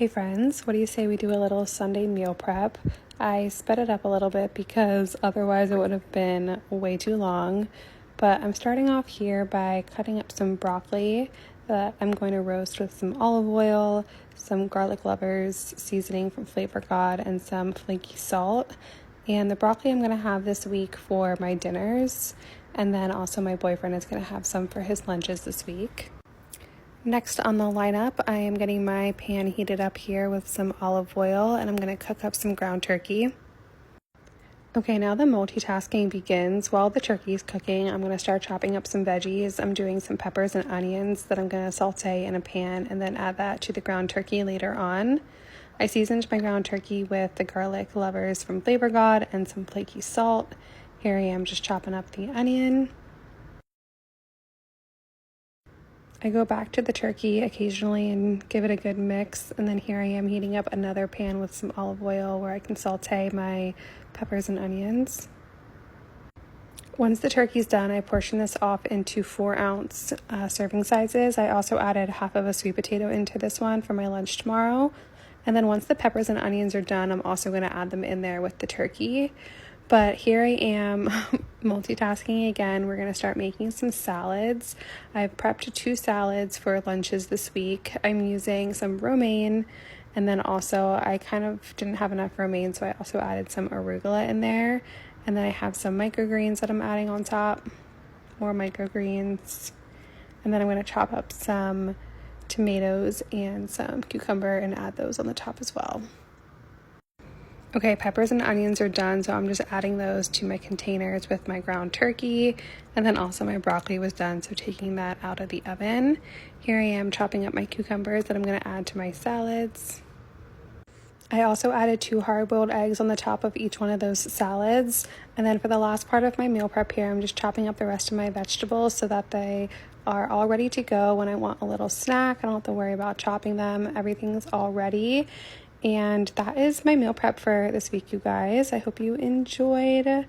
Hey friends, what do you say we do a little Sunday meal prep? I sped it up a little bit because otherwise it would have been way too long. But I'm starting off here by cutting up some broccoli that I'm going to roast with some olive oil, some garlic lovers seasoning from Flavor God, and some flaky salt. And the broccoli I'm going to have this week for my dinners, and then also my boyfriend is going to have some for his lunches this week. Next on the lineup, I am getting my pan heated up here with some olive oil, and I'm going to cook up some ground turkey. Okay, now the multitasking begins. While the turkey is cooking, I'm going to start chopping up some veggies. I'm doing some peppers and onions that I'm going to saute in a pan and then add that to the ground turkey later on. I seasoned my ground turkey with the garlic lovers from Flavor God and some flaky salt. Here I am just chopping up the onion. I go back to the turkey occasionally and give it a good mix, and then here I am heating up another pan with some olive oil where I can saute my peppers and onions. Once the turkey's done, I portion this off into 4-ounce serving sizes. I also added half of a sweet potato into this one for my lunch tomorrow. And then once the peppers and onions are done, I'm also going to add them in there with the turkey. But here I am multitasking again. We're going to start making some salads. I've prepped 2 salads for lunches this week. I'm using some romaine, and then also I kind of didn't have enough romaine, so I also added some arugula in there. And then I have some microgreens that I'm adding on top, more microgreens. And then I'm going to chop up some tomatoes and some cucumber and add those on the top as well. Okay, peppers and onions are done, so I'm just adding those to my containers with my ground turkey, and then also my broccoli was done, so taking that out of the oven. Here I am chopping up my cucumbers that I'm going to add to my salads. I also added 2 hard-boiled eggs on the top of each one of those salads, and then for the last part of my meal prep here, I'm just chopping up the rest of my vegetables so that they are all ready to go when I want a little snack. I don't have to worry about chopping them. Everything's all ready. And that is my meal prep for this week, you guys. I hope you enjoyed.